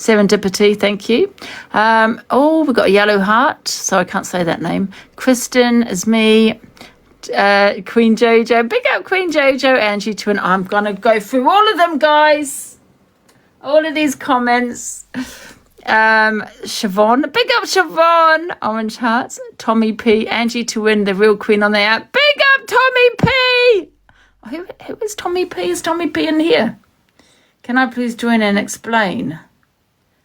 Serendipity, thank you. We've got a yellow heart, so I can't say that name. Kristen is me. Queen Jojo, big up Queen Jojo, Angie Twin. I'm gonna go through all of them, guys. All of these comments. Siobhan, big up Siobhan. Orange Hearts, Tommy P, Angie Twin, the real queen on the app. Big up Tommy P. Who is Tommy P? Is Tommy P in here? Can I please join and explain?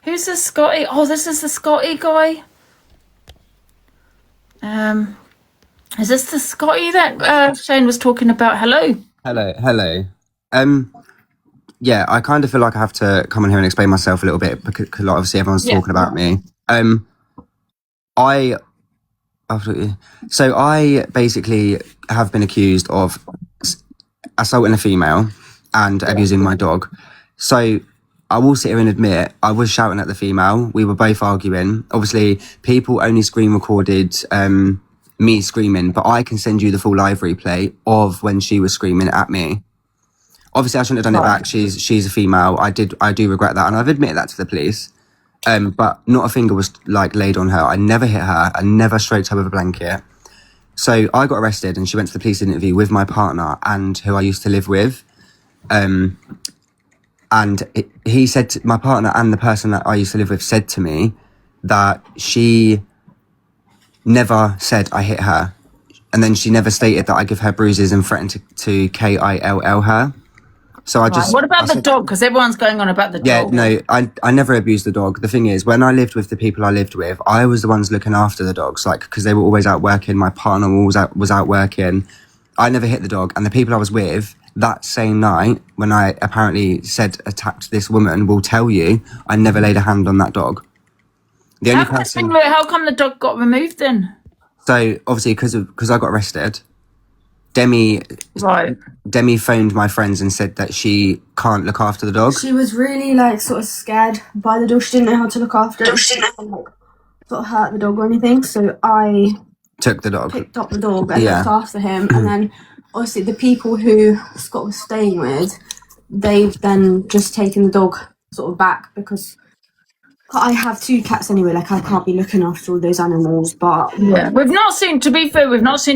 Who's the Scotty? Oh, this is the Scotty guy. Is this the Scotty that Shane was talking about? Hello. Hello. Yeah, I kind of feel like I have to come on here and explain myself a little bit because obviously everyone's talking about me. I basically have been accused of assaulting a female and abusing my dog. So I will sit here and admit I was shouting at the female. We were both arguing. Obviously, people only screen recorded me screaming, but I can send you the full live replay of when she was screaming at me. Obviously, I shouldn't have done it back. She's a female. I do regret that, and I've admitted that to the police. But not a finger was laid on her. I never hit her. I never stroked her with a blanket. So I got arrested, and she went to the police interview with my partner and who I used to live with. He said my partner and the person that I used to live with said to me that she never said I hit her, and then she never stated that I give her bruises and threatened to kill her. So What about the dog? Because everyone's going on about the dog. Yeah, no, I never abused the dog. The thing is, when I lived with the people I lived with, I was the ones looking after the dogs, because they were always out working. My partner was out working. I never hit the dog, and the people I was with that same night, when I apparently said attacked this woman, will tell you I never laid a hand on that dog. How come the dog got removed then? So obviously, because I got arrested, Demi phoned my friends and said that she can't look after the dog. She was really sort of scared by the dog. She didn't know how to look after it. She didn't sort of hurt the dog or anything. So I took the dog, picked up the dog and looked after him. And then obviously the people who Scott was staying with, they've then just taken the dog sort of back because I have 2 cats anyway. I can't be looking after all those animals. But yeah, we've not seen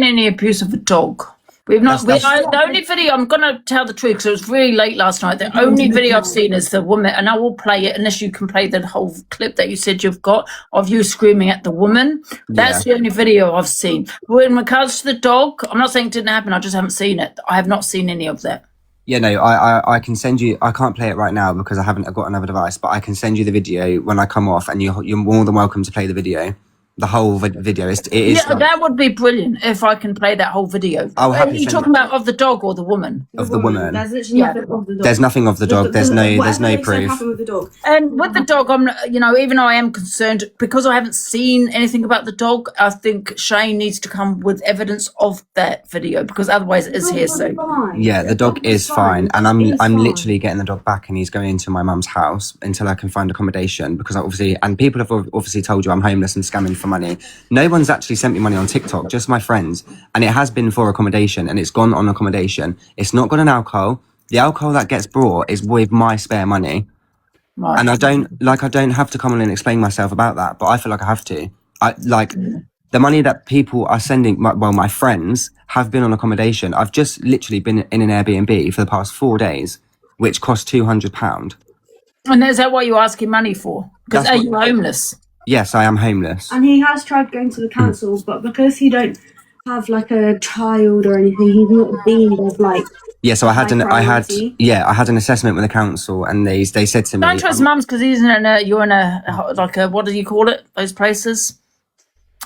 any abuse of a dog. The only video, I'm going to tell the truth because it was really late last night. The only video I've seen is the woman, and I will play it unless you can play the whole clip that you said you've got of you screaming at the woman. That's the only video I've seen. Well, in regards to the dog, I'm not saying it didn't happen. I just haven't seen it. I have not seen any of that. Yeah, no, I can send you. I can't play it right now because I've got another device, but I can send you the video when I come off, and you're more than welcome to play the video. The whole video is. That would be brilliant if I can play that whole video. Are you talking about of the dog or the woman? Of the woman. There's literally nothing of the dog. There's nothing of the dog. There's no proof. With the dog. And with the dog, I'm, even though I am concerned because I haven't seen anything about the dog, I think Shane needs to come with evidence of that video because otherwise it is hearsay. Yeah, the dog is fine, and I'm literally getting the dog back, and he's going into my mum's house until I can find accommodation because people have obviously told you I'm homeless and scamming for money. No one's actually sent me money on TikTok, just my friends, and it has been for accommodation, and it's gone on accommodation. It's not gone on alcohol. The alcohol that gets brought is with my spare money. Right. And I don't have to come on and explain myself about that, but I feel like I have to. The money that people are sending, my friends have been on accommodation. I've just literally been in an Airbnb for the past 4 days, which cost £200. And is that what you're asking money for? Because are you homeless? Yes, I am homeless. And he has tried going to the council, but because he don't have a child or anything, he's not deemed as Yeah, so I had an assessment with the council, and they said to me, don't trust mums because you're in a what do you call it? Those places?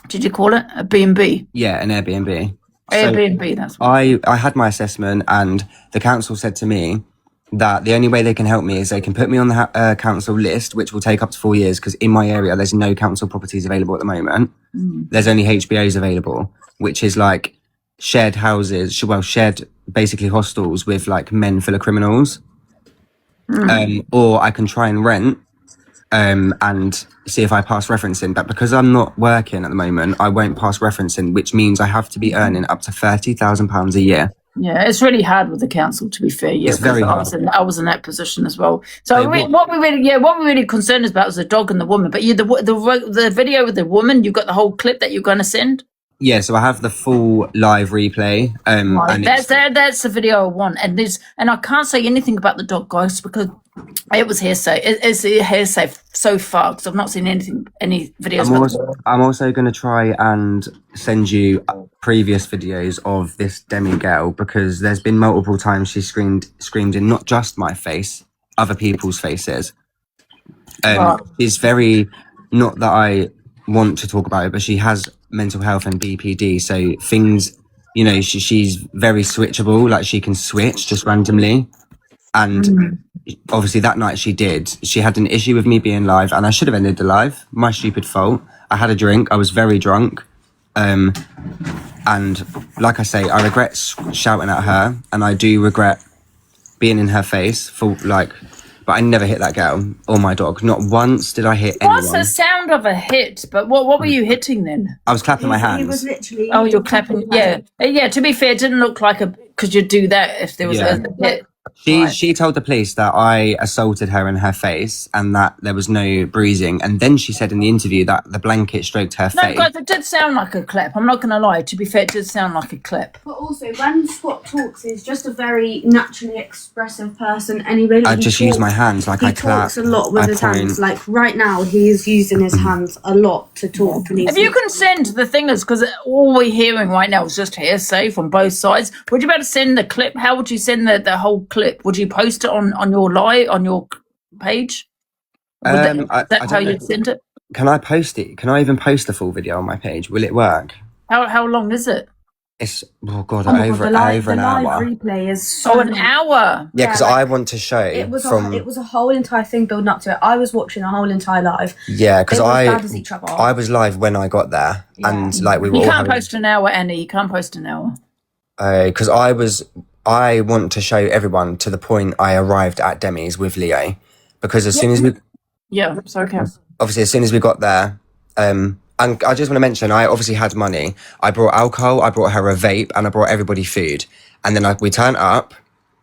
Did you call it a B&B? Yeah, an Airbnb. Airbnb, that's what I had my assessment, and the council said to me that the only way they can help me is they can put me on the council list, which will take up to 4 years because in my area there's no council properties available at the moment. There's only HBOs available, which is shared houses, shared basically hostels with men full of criminals. Or I can try and rent and see if I pass referencing, but because I'm not working at the moment, I won't pass referencing, which means I have to be earning up to £30,000 a year. Yeah, it's really hard with the council, to be fair. Yeah, It's very because hard. I was in that position as well. So Hey, what we're really concerned about is the dog and the woman. But the video with the woman, you've got the whole clip that you're going to send. Yeah, so I have the full live replay. And That's the video I want, and I can't say anything about the dog, guys, because it was hearsay. It's hearsay so far because I've not seen any videos. I'm also going to try and send you previous videos of this Demi girl, because there's been multiple times she screamed in not just my face, other people's faces. It's very, not that I want to talk about it, but she has mental health and BPD, so things, you know, she's very switchable, like she can switch just randomly. And obviously that night she had an issue with me being live, and I should have ended the live. My stupid fault. I had a drink, I was very drunk, and like I say, I regret shouting at her, and I do regret being in her face for but I never hit that girl or my dog. Not once did I hit anyone. What's the sound of a hit? But what were you hitting then? I was clapping my hands. He was literally. Oh, you're clapping. Yeah. To be fair, it didn't look like because you'd do that if there was a hit. She told the police that I assaulted her in her face and that there was no bruising. And then she said in the interview that the blanket stroked her No, face. guys, it did sound like a clap. I'm not going to lie. To be fair, it did sound like a clap. But also, when Scott talks, he's just a very naturally expressive person. Anyway, I just use my hands, like he I clap. talks a lot with I his point. hands. Like right now, he's using his hands a lot to talk. And If you can send the thing is, because all we're hearing right now is just hearsay from both sides. Would you be able to send the clip? How would you send the whole clip? Would you post it on your live on your page? That's how you'd send it. Can I post it? Can I even post the full video on my page? Will it work? How long is it? It's over the an live hour. replay is so an hour. Yeah, because I want to show It was from. a whole entire thing building up to it. I was watching a whole entire live. Yeah, because It was bad as each other. I was live when I got there, and we were You all can't post an hour, Annie. You can't post an hour. because I want to show everyone to the point I arrived at Demi's with Leo, because as soon as we obviously as soon as we got there, and I just want to mention, I obviously had money. I brought alcohol, I brought her a vape, and I brought everybody food. And then we turned up.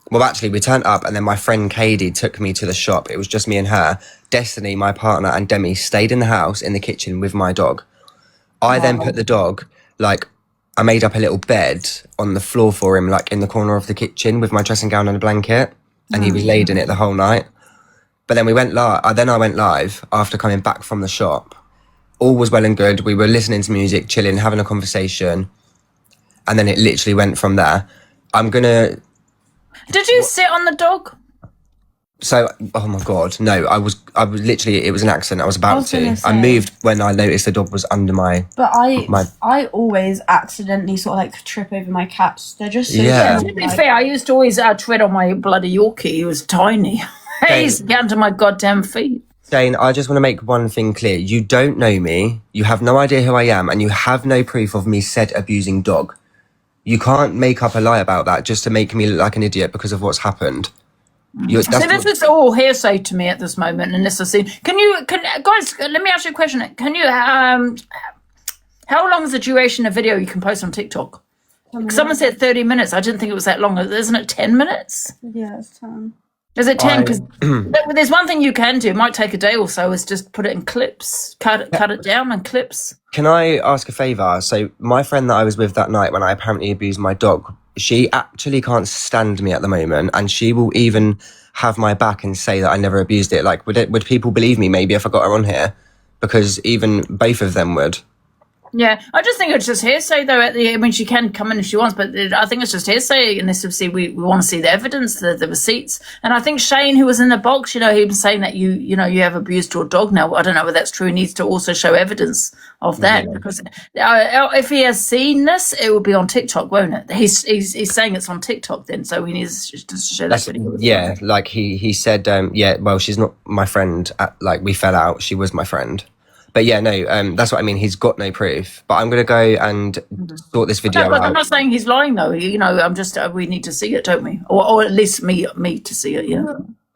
Well, actually, we turned up, and then my friend Katie took me to the shop. It was just me and her. Destiny, my partner, and Demi stayed in the house in the kitchen with my dog. I then put the dog, I made up a little bed on the floor for him, in the corner of the kitchen with my dressing gown and a blanket, and he was laid in it the whole night. But then we went live. Then I went live after coming back from the shop. All was well and good. We were listening to music, chilling, having a conversation, and then it literally went from there. Did you sit on the dog? So, oh my God, no, I was literally, it was an accident. I was about to. gonna I say. moved when I noticed the dog was under my. But I always accidentally sort of trip over my cats. They're just so Yeah. To be fair, I used to always tread on my bloody Yorkie. He was tiny. He's down to my goddamn feet. Jane, I just want to make one thing clear. You don't know me. You have no idea who I am, and you have no proof of me said abusing dog. You can't make up a lie about that just to make me look like an idiot because of what's happened. So this is all hearsay to me at this moment, and this is guys? Let me ask you a question. Can you how long is the duration of video you can post on TikTok? Someone said 30 minutes. I didn't think it was that long. Isn't it 10 minutes? Yeah, it's 10. Is it 10? Because there's one thing you can do. It might take a day or so. Is just put it in clips. Cut it down in clips. Can I ask a favour? So my friend that I was with that night when I apparently abused my dog, she actually can't stand me at the moment, and she will even have my back and say that I never abused it. Would people believe me maybe if I got her on here? Because even both of them would. Yeah, I just think it's just hearsay, though. She can come in if she wants, but I think it's just hearsay. And this, obviously, we want to see the evidence, the receipts. And I think Shane, who was in the box, he was saying that you have abused your dog. Now, I don't know whether that's true. He needs to also show evidence of that, because if he has seen this, it will be on TikTok, won't it? He's saying it's on TikTok then, so he needs to show that video. Yeah, he said, well, she's not my friend. We fell out. She was my friend. But yeah, no, that's what I mean. He's got no proof. But I'm going to go and sort this video out. I'm not saying he's lying, though. I'm just, we need to see it, don't we? Or at least me to see it, yeah.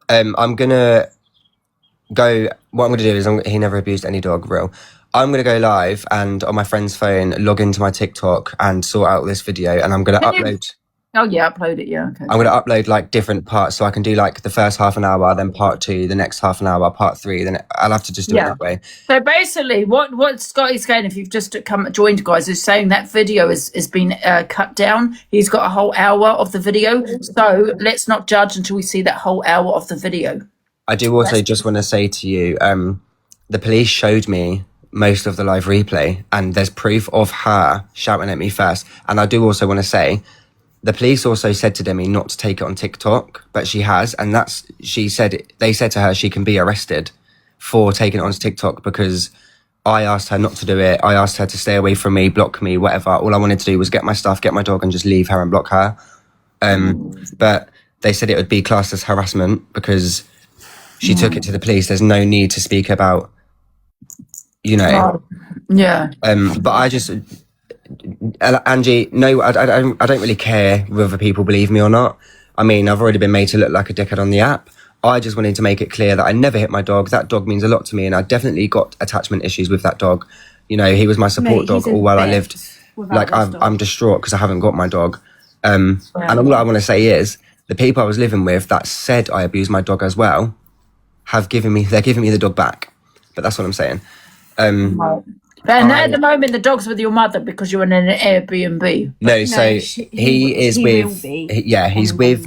I'm going to go, what I'm going to do is, he never abused any dog, real. I'm going to go live and on my friend's phone, log into my TikTok and sort out this video. And I'm going to upload. Oh yeah, upload it. Yeah, okay. I'm going to upload like different parts, so I can do like the first half an hour, then part 2, the next half an hour, part 3. Then I'll have to just do it that way. So basically, what Scotty's saying, if you've just joined, guys, is saying that video has been cut down. He's got a whole hour of the video, so let's not judge until we see that whole hour of the video. I do also just want to say to you, the police showed me most of the live replay, and there's proof of her shouting at me first. And I do also want to say, the police also said to Demi not to take it on TikTok, but she has, and they said to her she can be arrested for taking it onto TikTok, because I asked her not to do it. I asked her to stay away from me, block me, whatever. All I wanted to do was get my stuff, get my dog, and just leave her and block her. But they said it would be classed as harassment because she took it to the police. There's no need to speak about, Yeah. But I just, Angie, no, I don't really care whether people believe me or not. I mean, I've already been made to look like a dickhead on the app. I just wanted to make it clear that I never hit my dog. That dog means a lot to me, and I definitely got attachment issues with that dog. He was my support dog all while I lived. Like, I'm distraught because I haven't got my dog. And all I want to say is, the people I was living with that said I abused my dog as well, they're giving me the dog back. But that's what I'm saying. And at the moment, the dog's with your mother because you're in an Airbnb. No, so he's with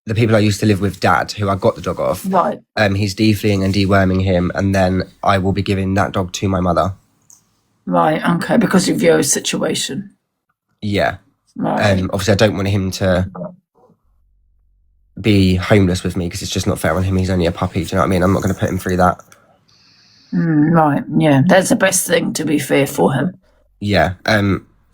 the people I used to live with, Dad, who I got the dog off. Right. He's defleeing and deworming him, and then I will be giving that dog to my mother. Right. Okay. Because of your situation. Yeah. Right. Obviously, I don't want him to be homeless with me because it's just not fair on him. He's only a puppy. Do you know what I mean? I'm not going to put him through that. Right. Yeah. That's the best thing, to be fair, for him. Yeah.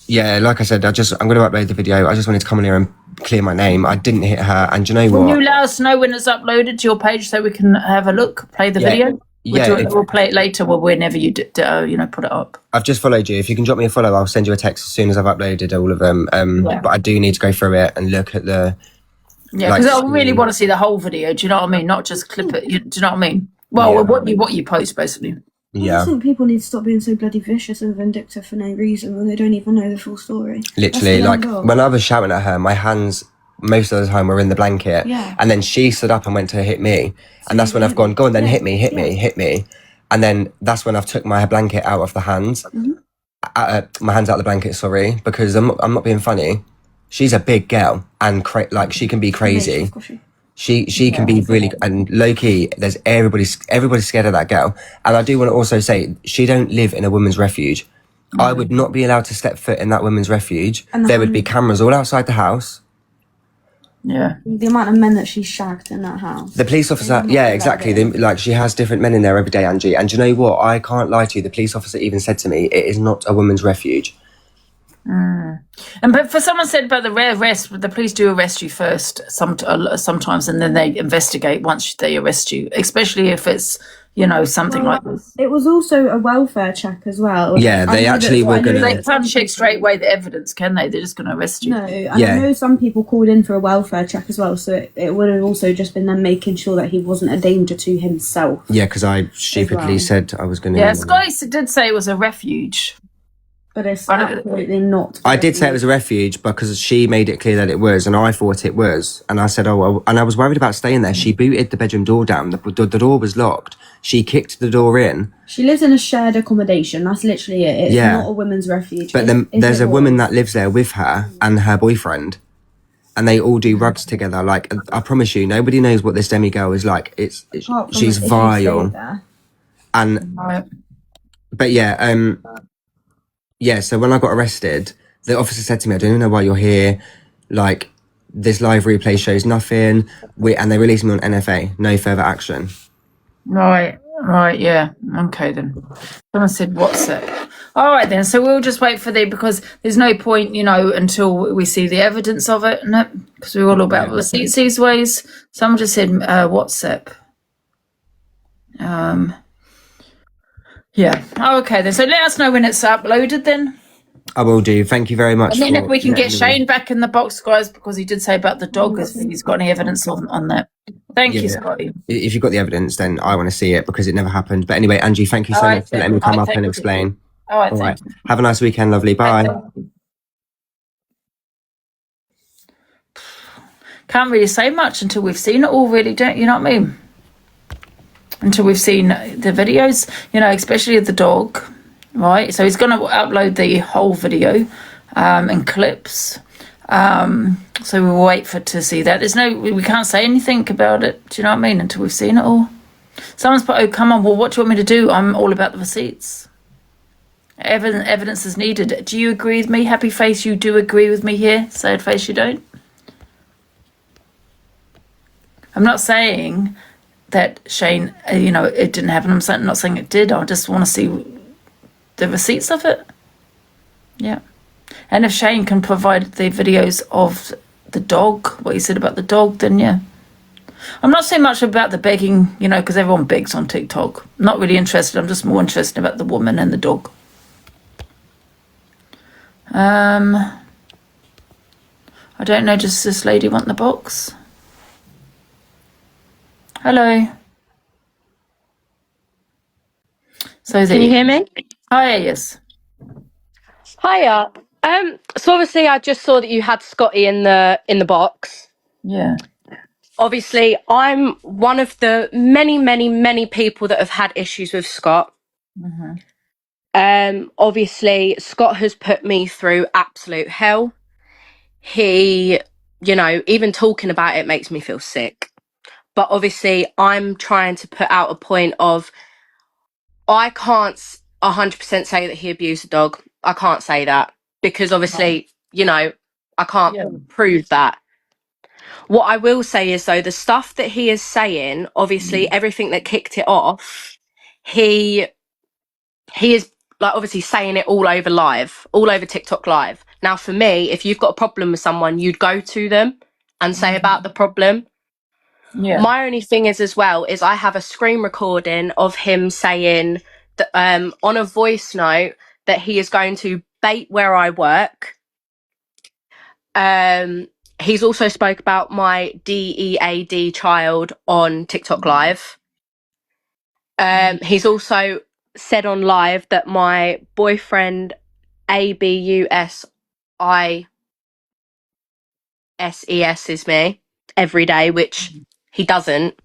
Yeah. Like I said, I'm going to upload the video. I just wanted to come on here and clear my name. I didn't hit her, and do you know what? Will you let us know when it's uploaded to your page so we can have a look, play the video? We'll play it later, or whenever you put it up. I've just followed you. If you can drop me a follow, I'll send you a text as soon as I've uploaded all of them. But I do need to go through it and look at the. Yeah, because I really want to see the whole video. Do you know what I mean? Not just clip it. Do you know what I mean? Well, what you post basically. Yeah. I just think people need to stop being so bloody vicious and vindictive for no reason when they don't even know the full story. Literally, like when I was shouting at her, my hands most of the time were in the blanket, and then she stood up and went to hit me, and that's when I've gone, go on then, hit me, and then that's when I've took my blanket out of the hands, my hands out of the blanket, sorry, because I'm not being funny. She's a big girl, and she can be crazy. She can be really, and low key, there's everybody's scared of that girl. And I do want to also say, she don't live in a women's refuge. I would not be allowed to step foot in that women's refuge. There would be cameras all outside the house. Yeah. The amount of men that she shagged in that house. The police officer, yeah, exactly. She has different men in there every day, Angie. And do you know what? I can't lie to you. The police officer even said to me, it is not a women's refuge. But for someone said about the arrest, the police do arrest you first sometimes, and then they investigate once they arrest you, especially if it's something like this. It was also a welfare check as well. Yeah, they actually were going to. They can't check straight away the evidence, can they? They're just going to arrest you. No, and I know some people called in for a welfare check as well, so it would have also just been them making sure that he wasn't a danger to himself. Yeah, because I stupidly said I was going to. Yeah, Scotty did say it was a refuge. But it's absolutely not. I did say it was a refuge because she made it clear that it was, and I thought it was. And I said, and I was worried about staying there. She booted the bedroom door down. The door was locked. She kicked the door in. She lives in a shared accommodation. That's literally it. It's not a women's refuge. But then there's a woman that lives there with her and her boyfriend. And they all do rugs together. Like, I promise you, nobody knows what this Demi girl is like. She's vile. And, but yeah, yeah, so when I got arrested, the officer said to me, I don't even know why you're here. Like, this live replay shows nothing. And they released me on NFA, no further action. Right, yeah. Okay, then. Someone said WhatsApp. All right, then. So we'll just wait for because there's no point, until we see the evidence of it, because we're all about receipts these ways. Someone just said WhatsApp. Yeah. Okay, then. So let us know when it's uploaded, then. I will do. Thank you very much. And then if we can get Shane back in the box, guys, because he did say about the dog, if he's got any evidence on that. Thank you, Scotty. If you've got the evidence, then I want to see it because it never happened. But anyway, Angie, thank you so much for letting me come up and explain. All right. Have a nice weekend, lovely. Bye. can't really say much until we've seen it all, really, don't you know what I mean? Until we've seen the videos, you know, especially of the dog, right? So he's going to upload the whole video and clips. So we'll wait to see that. We can't say anything about it, do you know what I mean, until we've seen it all. Someone's put, oh, come on, well, what do you want me to do? I'm all about the receipts. Evidence is needed. Do you agree with me? Happy face, you do agree with me here. Sad face, you don't. I'm not saying that Shane, you know, it didn't happen. I'm not saying it did. I just want to see the receipts of it. Yeah. And if Shane can provide the videos of the dog, what he said about the dog, then yeah. I'm not so much about the begging, you know, because everyone begs on TikTok. I'm not really interested. I'm just more interested about the woman and the dog. I don't know. Does this lady want the box? Hello. So Can you hear me? Hi, yes. Hiya. So obviously I just saw that you had Scotty in the box. Yeah. Obviously, I'm one of the many people that have had issues with Scott. Obviously, Scott has put me through absolute hell. He, you know, even talking about it makes me feel sick. But obviously, I'm trying to put out a point of I can't 100% say that he abused a dog. I can't say that because obviously, you know, I can't prove that. What I will say is, though, the stuff that he is saying, obviously, everything that kicked it off, he is like obviously saying it all over TikTok Live. Now, for me, if you've got a problem with someone, you'd go to them and say about the problem. Yeah. My only thing is, as well, is I have a screen recording of him saying that on a voice note that he is going to bait where I work. He's also spoke about my DEAD child on TikTok Live. He's also said on live that my boyfriend ABUSISES is me every day, which he doesn't.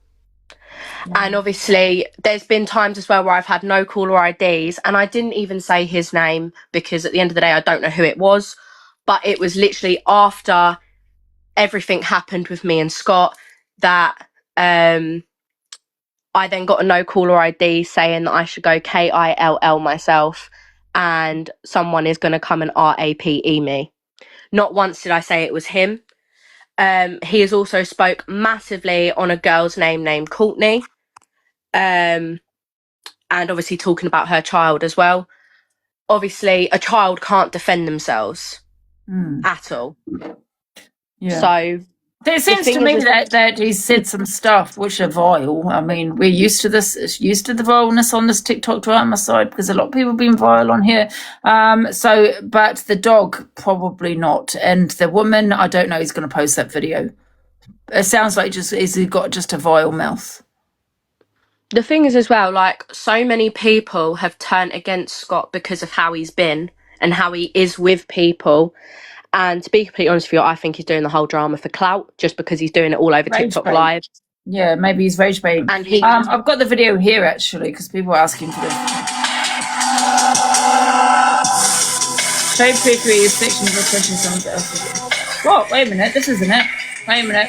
And obviously there's been times as well where I've had no caller IDs and I didn't even say his name because at the end of the day I don't know who it was, but it was literally after everything happened with me and Scott that I then got a no caller ID saying that I should go KILL myself and someone is going to come and RAPE me. Not once did I say it was him. He has also spoke massively on a girl's name named Courtney. And obviously talking about her child as well. Obviously, a child can't defend themselves at all. Yeah. So it seems to me that he said some stuff which are vile. I mean, we're used to this, used to the vileness on this TikTok drama side because a lot of people have been vile on here. But the dog, probably not. And the woman, I don't know, he's going to post that video. It sounds like he's got just a vile mouth. The thing is as well, like so many people have turned against Scott because of how he's been and how he is with people. And to be completely honest with you, I think he's doing the whole drama for clout just because he's doing it all over TikTok Live. Yeah, maybe he's rage baiting. And I've got the video here actually because people are asking for this. Show Prickery is fiction of oppression. What? Wait a minute. This isn't it. Wait a minute.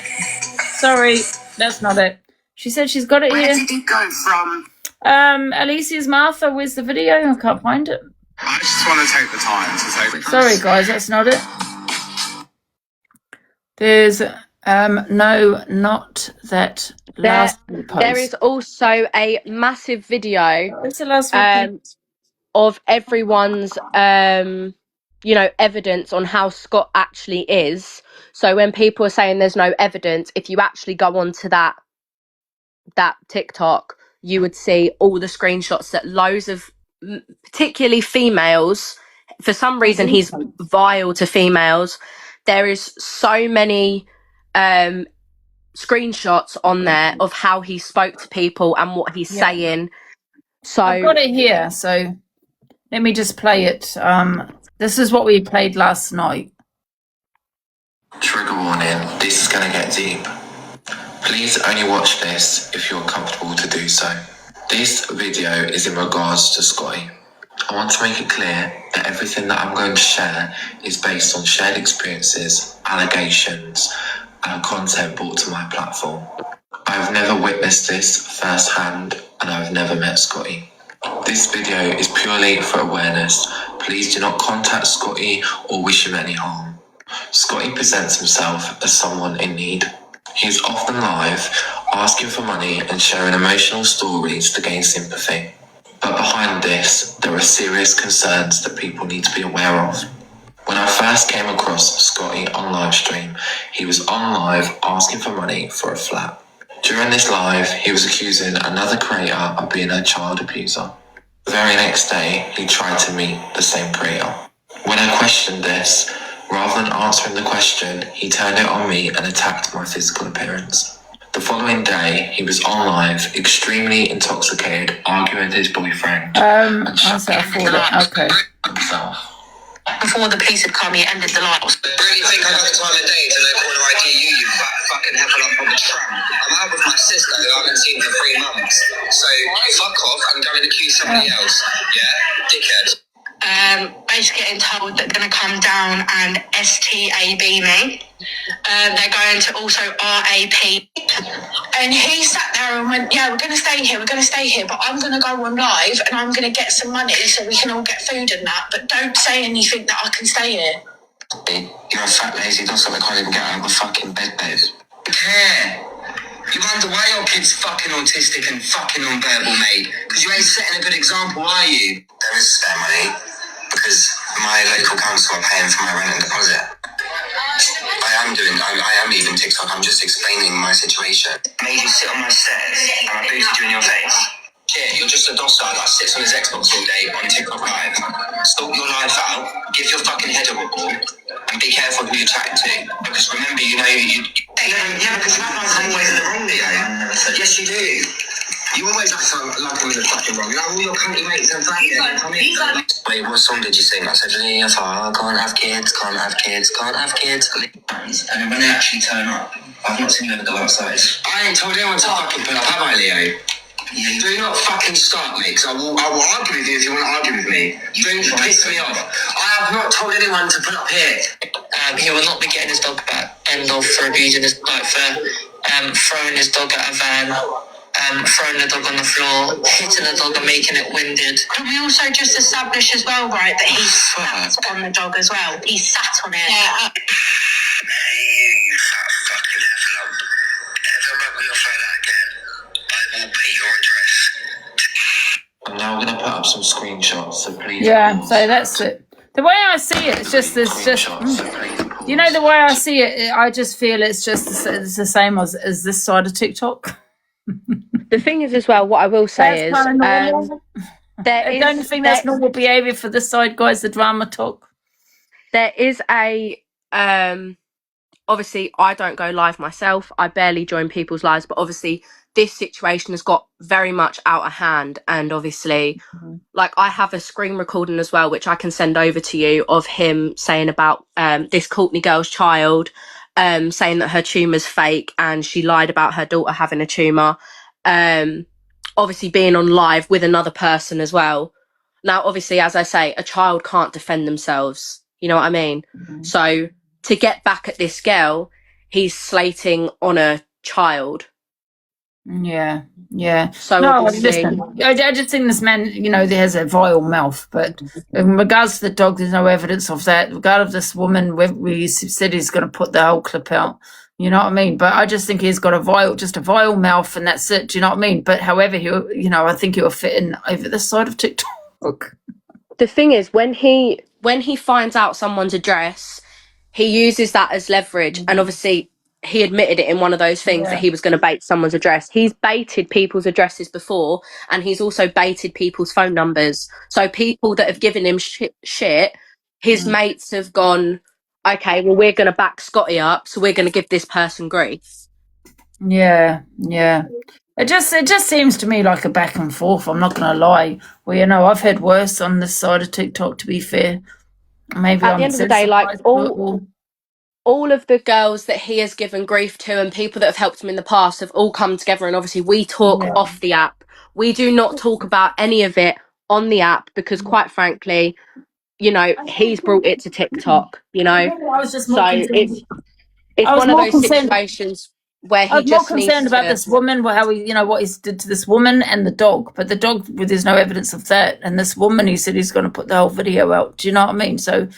Sorry, that's not it. She said she's got it here. Where did it go from? Alicia's Martha, where's the video? I can't find it. I just want to take the time to take. Sorry, guys, that's not it. There's no, not that last post. There is also a massive video. What's the last of everyone's you know, evidence on how Scott actually is. So when people are saying there's no evidence, if you actually go onto that TikTok, you would see all the screenshots that loads of particularly females, for some reason he's vile to females. There is so many screenshots on there of how he spoke to people and what he's saying. So I've got it here, so let me just play it. This is what we played last night. Trigger warning, this is going to get deep. Please only watch this if you're comfortable to do so. This video is in regards to Scotty. I want to make it clear that everything that I'm going to share is based on shared experiences, allegations, and content brought to my platform. I have never witnessed this firsthand, and I have never met Scotty. This video is purely for awareness. Please do not contact Scotty or wish him any harm. Scotty presents himself as someone in need. He is often live, asking for money and sharing emotional stories to gain sympathy. But behind this, there are serious concerns that people need to be aware of. When I first came across Scotty on live stream, he was on live asking for money for a flat. During this live, he was accusing another creator of being a child abuser. The very next day, he tried to meet the same creator. When I questioned this, rather than answering the question, he turned it on me and attacked my physical appearance. The following day, he was on live, extremely intoxicated, arguing with his boyfriend. I'll say I thought it. Okay. Himself. Before the police had come, he ended the light. Really think I got the time of day to know corner ID you fat fucking heifer up on the tram. I'm out with my sister who I haven't seen for 3 months. So fuck off and go and accuse somebody else. Yeah? Dickhead. Basically getting told that they're going to come down and STAB me. They're going to also RAP. And he sat there and went, yeah, we're going to stay here, but I'm going to go on live and I'm going to get some money so we can all get food and that, but don't say anything that I can stay here. You're a fat lazy dog that can't even get out of a fucking bed, babe. Care. You wonder why your kid's fucking autistic and fucking non-verbal, mate? Because you ain't setting a good example, are you? There is spare money, because my local council are paying for my rent and deposit. I am leaving TikTok, I'm just explaining my situation. I made you sit on my stairs, and I boosted you in your face. Shit, you're just a dog-star that sits on his Xbox all day on TikTok Live. Sort your life out, give your fucking head a wobble, and be careful who you're chatting to. Because remember, you know, yeah, because you act like I'm always in the wrong, Leo. Yes, you do. You always act like I'm in the fucking wrong. You know, all your country mates and family. Wait, what song did you sing? I said, Leo, can't have kids, can't have kids, can't have kids. And then when they actually turn up, I've not seen them go outside. I ain't told anyone to fucking put up, have I, Leo? Yeah, do not fucking start me, because I will argue with you if you want to argue with me. Don't piss me off. I have not told anyone to put up here. He will not be getting his dog back. End of for abusing his, like, for throwing his dog at a van. Throwing the dog on the floor, hitting the dog and making it winded. Can we also just establish as well, right, that he sat on the dog as well? He sat on it. Yeah. Hey, you fat fucking heifer. Ever rub me off like that again, I will pay your address. I'm now going to put up some screenshots, so please. Yeah, pause. so that's it. The way I see it, it's just this. Screenshots, so please pause. You know, the way I see it, I just feel it's just it's the same as this side of TikTok. The thing is, as well, what I will say That's is, kinda normal. there I don't is think that's normal behaviour for this side, guys. The drama talk. there is a obviously I don't go live myself. I barely join people's lives, but obviously this situation has got very much out of hand, and obviously like I have a screen recording as well which I can send over to you of him saying about this Courtney girl's child, saying that her tumour's fake and she lied about her daughter having a tumour, obviously being on live with another person as well. Now obviously, as I say, a child can't defend themselves, you know what I mean? So to get back at this girl, he's slating on a child. Yeah, yeah. So No, obviously, listen, I just think this man, you know, he has a vile mouth. But in regards to the dog, there's no evidence of that. In regard of this woman, we said he's going to put the whole clip out. You know what I mean? But I just think he's got a vile mouth, and that's it. Do you know what I mean? But however, you know, I think he'll fit in over this side of TikTok. the thing is, when he finds out someone's address, he uses that as leverage, and obviously he admitted it in one of those things that he was going to bait someone's address. He's baited people's addresses before, and he's also baited people's phone numbers. So people that have given him shit, his mates have gone, okay, well, we're going to back Scotty up, so we're going to give this person grief. Yeah, yeah. It just seems to me like a back and forth. I'm not going to lie. Well, you know, I've had worse on this side of TikTok. To be fair, maybe At the end of the day, like all of the girls that he has given grief to and people that have helped him in the past have all come together, and obviously we talk off the app. We do not talk about any of it on the app because, quite frankly, you know, he's brought it to TikTok, you know. I was just So more concerned. it's I was one of more those concerned. situations where I he was more just needs concerned about to. this woman, how he, you know, what he's did to this woman and the dog. But the dog, there's no evidence of that. And this woman, he said he's going to put the whole video out. Do you know what I mean? So, do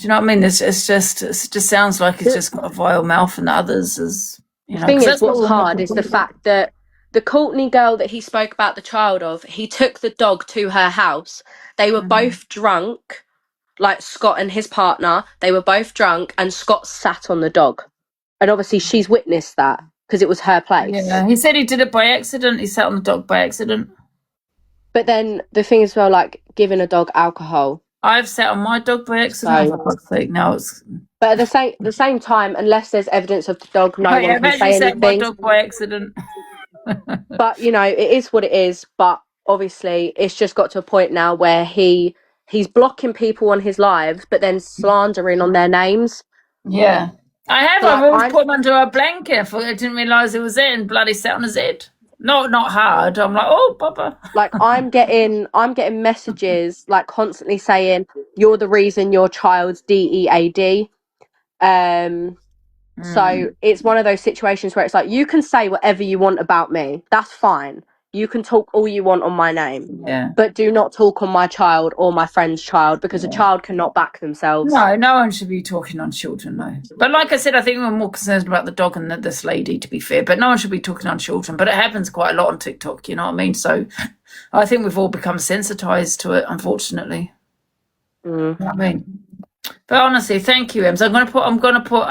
you know what I mean? It just sounds like he's just got a vile mouth, and the others is, you know. The thing 'cause is, that's what what's we're hard looking is the for. fact that the Courtney girl that he spoke about the child of, he took the dog to her house. They were both drunk, like Scott and his partner. They were both drunk, and Scott sat on the dog. And obviously she's witnessed that because it was her place. Yeah, he said he did it by accident. He sat on the dog by accident. But then the thing as well, like giving a dog alcohol. I've sat on my dog by accident. For fuck's sake, now it's. But at the same time, unless there's evidence of the dog, no Oh, yeah, one can imagine say sat on my anything. dog by accident. But you know, it is what it is. But obviously, it's just got to a point now where he's blocking people on his lives, but then slandering on their names. Yeah, I have. Like, I've always put him under a blanket. I didn't realise it was there, and bloody sat on his head. Not hard. I'm like, oh, Papa. Like I'm getting messages like constantly saying you're the reason your child's DEAD. So it's one of those situations where it's like you can say whatever you want about me. That's fine. You can talk all you want on my name. Yeah. But do not talk on my child or my friend's child because a child cannot back themselves. No one should be talking on children, no. But like I said, I think we're more concerned about the dog and this lady, to be fair. But no one should be talking on children. But it happens quite a lot on TikTok, you know what I mean? So I think we've all become sensitized to it, unfortunately. You know what I mean? But honestly, thank you, Ems. I'm gonna put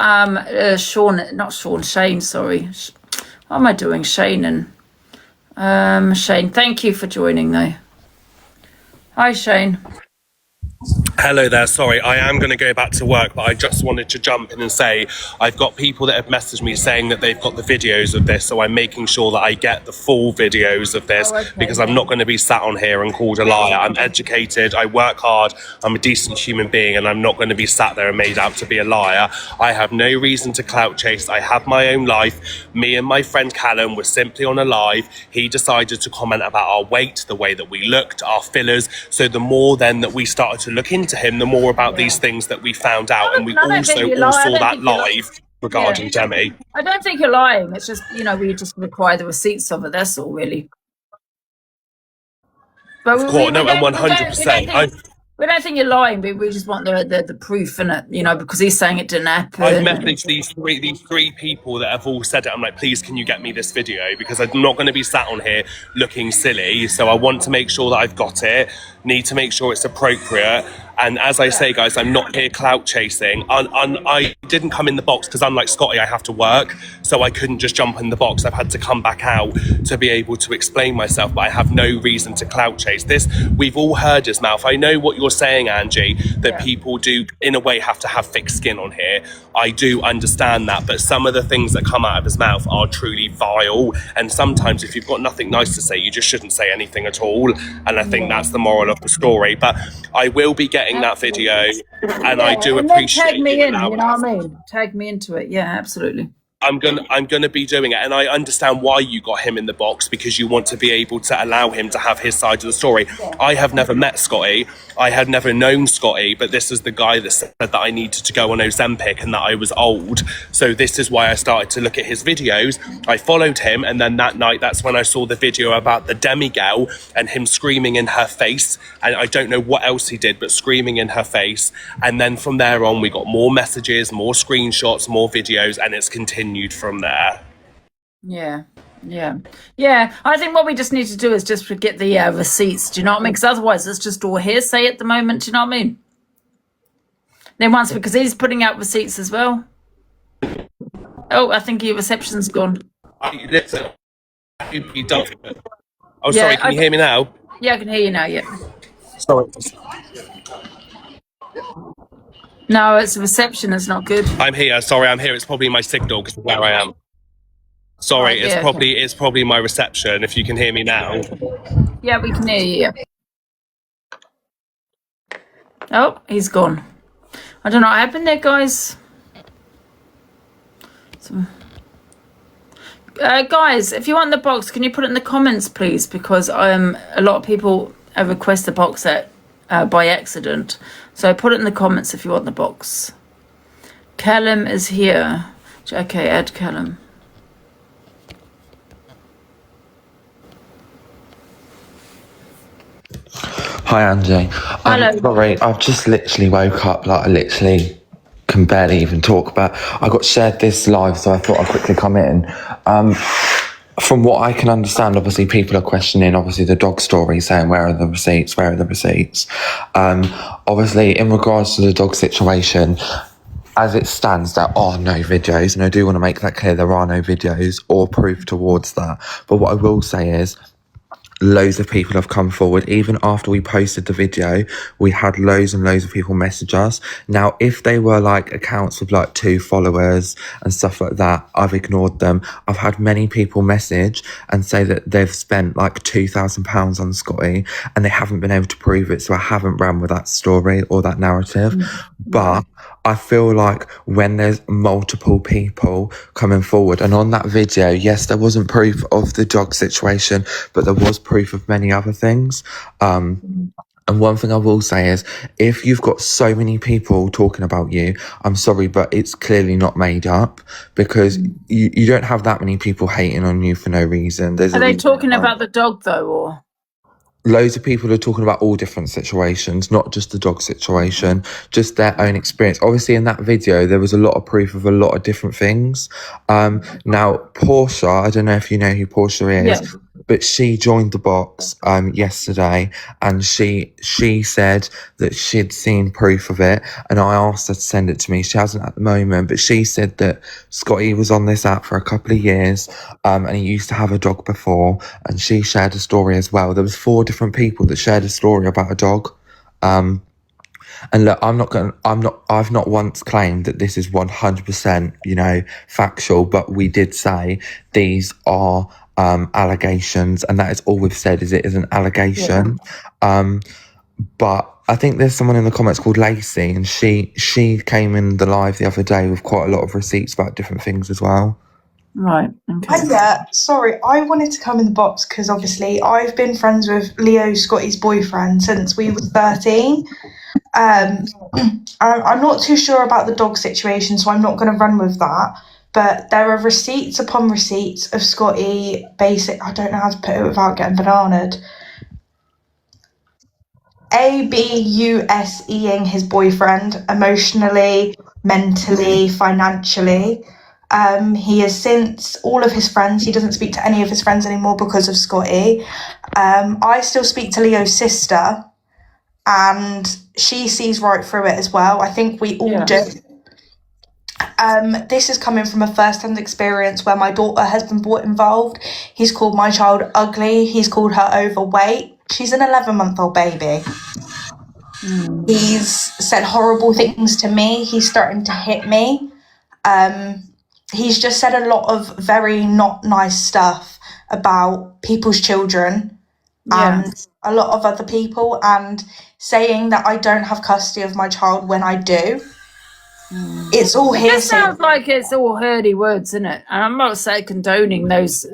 Shane, sorry. What am I doing? Shane and Shane. Thank you for joining though. Hi, Shane. Hello there, sorry, I am going to go back to work, but I just wanted to jump in and say I've got people that have messaged me saying that they've got the videos of this, so I'm making sure that I get the full videos of this because I'm not going to be sat on here and called a liar. I'm educated, I work hard, I'm a decent human being, and I'm not going to be sat there and made out to be a liar. I have no reason to clout chase. I have my own life. Me and my friend Callum were simply on a live. He decided to comment about our weight, the way that we looked, our fillers. So the more then that we started to look into him, the more about these things that we found out, and we also all saw that live regarding Demi. I don't think you're lying. It's just, you know, we just require the receipts of it. That's all, really. But Of course, no, and 100%. We don't think you're lying, but we just want the proof in it, you know, because he's saying it didn't happen. I've messaged these three people that have all said it. I'm like, please, can you get me this video? Because I'm not going to be sat on here looking silly. So I want to make sure that I've got it. Need to make sure it's appropriate. And as I say, guys, I'm not here clout chasing. I didn't come in the box because, unlike Scotty, I have to work. So I couldn't just jump in the box. I've had to come back out to be able to explain myself. But I have no reason to clout chase this. We've all heard his mouth. I know what you're saying, Angie, that people do, in a way, have to have thick skin on here. I do understand that. But some of the things that come out of his mouth are truly vile. And sometimes if you've got nothing nice to say, you just shouldn't say anything at all. And I think that's the moral of the story. But I will be getting that video, and I do appreciate tag me you in, you know allowing what I mean? Tag me into it. Yeah, absolutely. I'm gonna be doing it, and I understand why you got him in the box, because you want to be able to allow him to have his side of the story. I have never met Scotty. I had never known Scotty, but this is the guy that said that I needed to go on Ozempic and that I was old. So this is why I started to look at his videos. I followed him, and then that night, that's when I saw the video about the Demi girl and him screaming in her face. And I don't know what else he did, but screaming in her face. And then from there on, we got more messages, more screenshots, more videos, and it's continued from there. Yeah. I think what we just need to do is just get the receipts. Do you know what I mean? Because otherwise, it's just all hearsay at the moment. Do you know what I mean? Then once, because he's putting out receipts as well. Oh, I think your reception's gone. Listen, oh, sorry. Can you hear me now? Yeah, I can hear you now. Yeah. Sorry. No, it's the reception. It's not good. I'm here. Sorry, I'm here. It's probably my signal because of where I am. Sorry, it's probably my reception. If you can hear me now. Yeah, we can hear you. Oh, he's gone. I don't know what happened there, guys. Guys, if you want the box, can you put it in the comments, please? Because a lot of people request the box set by accident. So put it in the comments if you want the box. Callum is here. Okay, add Callum. Hi, Angie. Hello. Sorry, I've just literally woke up, like I literally can barely even talk, but I got shared this live, so I thought I'd quickly come in. From what I can understand, obviously people are questioning obviously the dog story, saying where are the receipts, obviously in regards to the dog situation, as it stands, there are no videos, and I do want to make that clear, there are no videos or proof towards that. But what I will say is, loads of people have come forward. Even after we posted the video, we had loads and loads of people message us. Now, if they were like accounts with like 2 followers and stuff like that, I've ignored them. I've had many people message and say that they've spent like £2,000 on Scotty and they haven't been able to prove it, so I haven't ran with that story or that narrative. But I feel like when there's multiple people coming forward, and on that video, yes, there wasn't proof of the dog situation, but there was proof of many other things. And one thing I will say is, if you've got so many people talking about you, I'm sorry, but it's clearly not made up, because you don't have that many people hating on you for no reason. Are they talking about the dog though, or? Loads of people are talking about all different situations, not just the dog situation, just their own experience. Obviously, in that video, there was a lot of proof of a lot of different things. Now, Portia, I don't know if you know who Portia is, Yes. but she joined the box yesterday, and she said that she'd seen proof of it, and I asked her to send it to me. She hasn't at the moment, but she said that Scotty was on this app for a couple of years, and he used to have a dog before, and she shared a story as well. There was 4 different people that shared a story about a dog. And look, I've not once claimed that this is 100%, factual, but we did say these are allegations, and that is all we've said, is it is an allegation. But I think there's someone in the comments called Lacey, and she came in the live the other day with quite a lot of receipts about different things as well. Right. Okay. Yeah, sorry, I wanted to come in the box because obviously I've been friends with Leo, Scotty's boyfriend, since we were 13. I'm not too sure about the dog situation, so I'm not going to run with that. But there are receipts upon receipts of Scotty I don't know how to put it without getting bananaed. abuseing his boyfriend emotionally, mentally, financially. He has since all of his friends. He doesn't speak to any of his friends anymore because of Scotty. I still speak to Leo's sister, and she sees right through it as well. I think we all do. This is coming from a first-hand experience where my daughter has been brought involved. He's called my child ugly. He's called her overweight. She's an 11-month-old baby. He's said horrible things to me. He's starting to hit me. He's just said a lot of very not nice stuff about people's children and a lot of other people, and saying that I don't have custody of my child when I do. It's all hearsay. It sounds like it's all hurdy words, isn't it? And I'm not saying condoning those,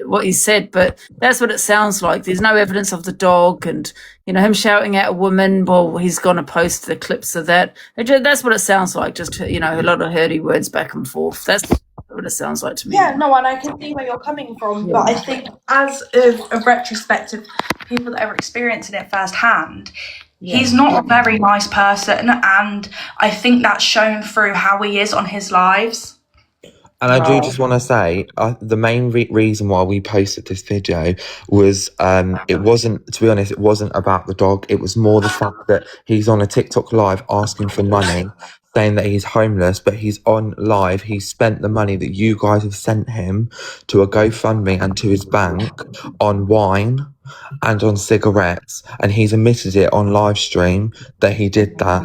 what he said, but that's what it sounds like. There's no evidence of the dog, and him shouting at a woman. Well, he's going to post the clips of that. That's what it sounds like. Just a lot of hurdy words back and forth. That's what it sounds like to me. Yeah, no, and I can see where you're coming from, but I think as a retrospective, people that are experiencing it firsthand. He's not a very nice person, and I think that's shown through how he is on his lives. And I do just want to say, the main reason why we posted this video was, it wasn't, to be honest, it wasn't about the dog. It was more the fact that he's on a TikTok live asking for money, saying that he's homeless, but he's on live. He spent the money that you guys have sent him to a GoFundMe and to his bank on wine and on cigarettes, and he's admitted it on live stream that he did that.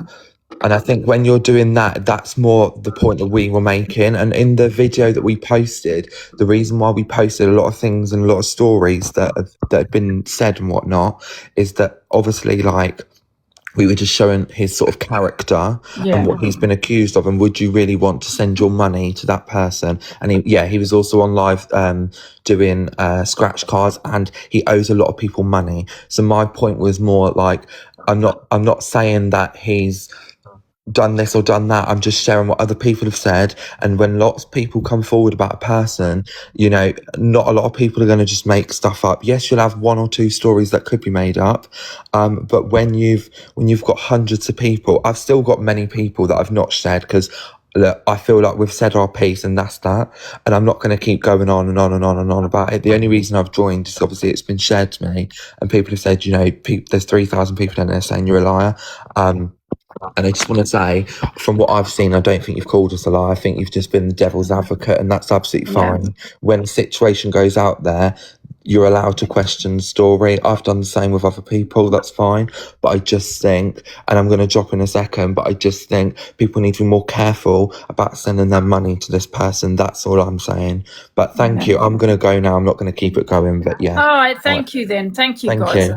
And I think when you're doing that, that's more the point that we were making. And in the video that we posted, the reason why we posted a lot of things and a lot of stories that have been said and whatnot is that obviously, like, we were just showing his sort of character Yeah. and what he's been accused of, and would you really want to send your money to that person? And he was also on live doing scratch cards, and he owes a lot of people money. So my point was more like, I'm not saying that he's done this or done that. I'm just sharing what other people have said. And when lots of people come forward about a person, you know, not a lot of people are going to just make stuff up. Yes, you'll have 1 or 2 stories that could be made up. But when you've got hundreds of people, I've still got many people that I've not shared, because look, I feel like we've said our piece and that's that. And I'm not going to keep going on and on and on and on about it. The only reason I've joined is obviously it's been shared to me, and people have said, you know, there's 3,000 people in there saying you're a liar. And I just want to say, from what I've seen, I don't think you've called us a liar. I think you've just been the devil's advocate, and that's absolutely fine. When a situation goes out there, you're allowed to question the story. I've done the same with other people. That's fine. But I just think, and I'm going to drop in a second, but I just think people need to be more careful about sending their money to this person. That's all I'm saying. But thank you. I'm going to go now. I'm not going to keep it going, but yeah. All right. Thank you then. Thank you, guys.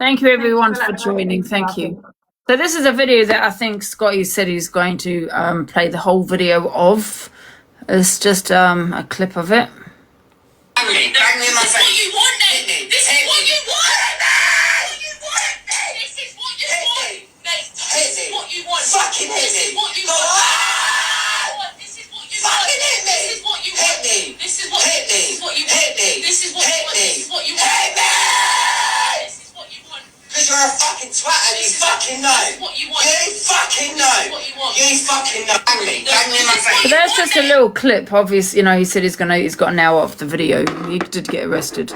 Thank you, everyone, for joining. Thank you. So this is a video that I think Scotty said he's going to play the whole video of. It's just a clip of it. Bang me in my face. This is what you want, Nate. This is what you want. This is what you want. This is what you want. Fucking hit me. This is what you want. This is what you want. Fucking hit me. This is what you want. Hit me. This is what you want. This is what you want. This is what you want. This is what you want. Hit me. This is what you want. Because you're a fucking twat and you fucking know. This is what you want. You fucking know. This is what you want. You fucking know. Bang me in my face. So that's just a little clip. Obviously, you know, he said he's got an hour off the video. He did get arrested,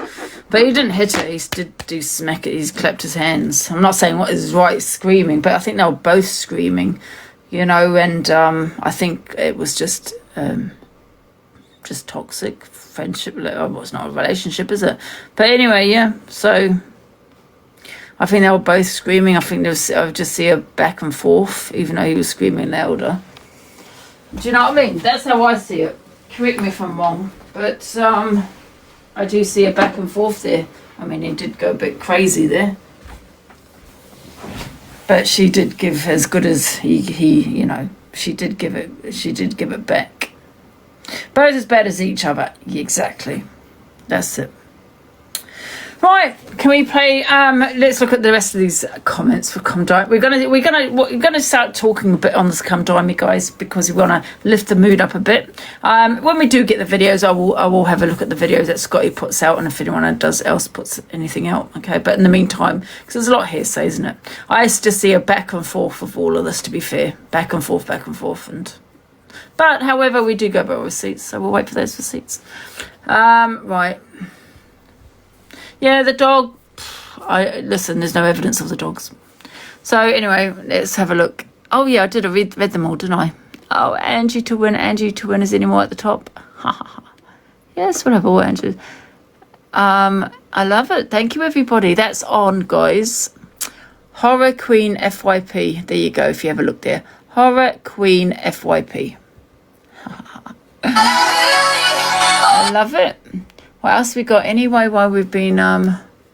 but he didn't hit it. He did do smack it. He's clapped his hands. I'm not saying what is right, screaming, but I think they were both screaming, you know. And I think it was just toxic friendship. Well, it's not a relationship, is it? But anyway, yeah. So I think they were both screaming. I think I would just see a back and forth, even though he was screaming louder. Do you know what I mean? That's how I see it. Correct me if I'm wrong, but I do see a back and forth there. I mean, he did go a bit crazy there, but she did give as good as he you know, she did give it back. Both as bad as each other. Exactly. That's it. Right, can we play? Let's look at the rest of these comments for Come Dime. We're gonna start talking a bit on this Come Dime, guys, because we want to lift the mood up a bit. When we do get the videos, I will have a look at the videos that Scotty puts out, and if anyone else puts anything out, okay. But in the meantime, because there's a lot of hearsay, isn't it? I just see a back and forth of all of this. To be fair, back and forth, but however, we do go by receipts, so we'll wait for those receipts. Right. Yeah, the dog. Listen, there's no evidence of the dogs. So anyway, let's have a look. Oh yeah, I did. I read them all, didn't I? Oh, Angie to win. Is anymore at the top? Yes, whatever, Angie. I love it. Thank you, everybody. That's on, guys. Horror Queen FYP. There you go. If you have a look there, Horror Queen FYP. I love it. What else we got anyway while we've been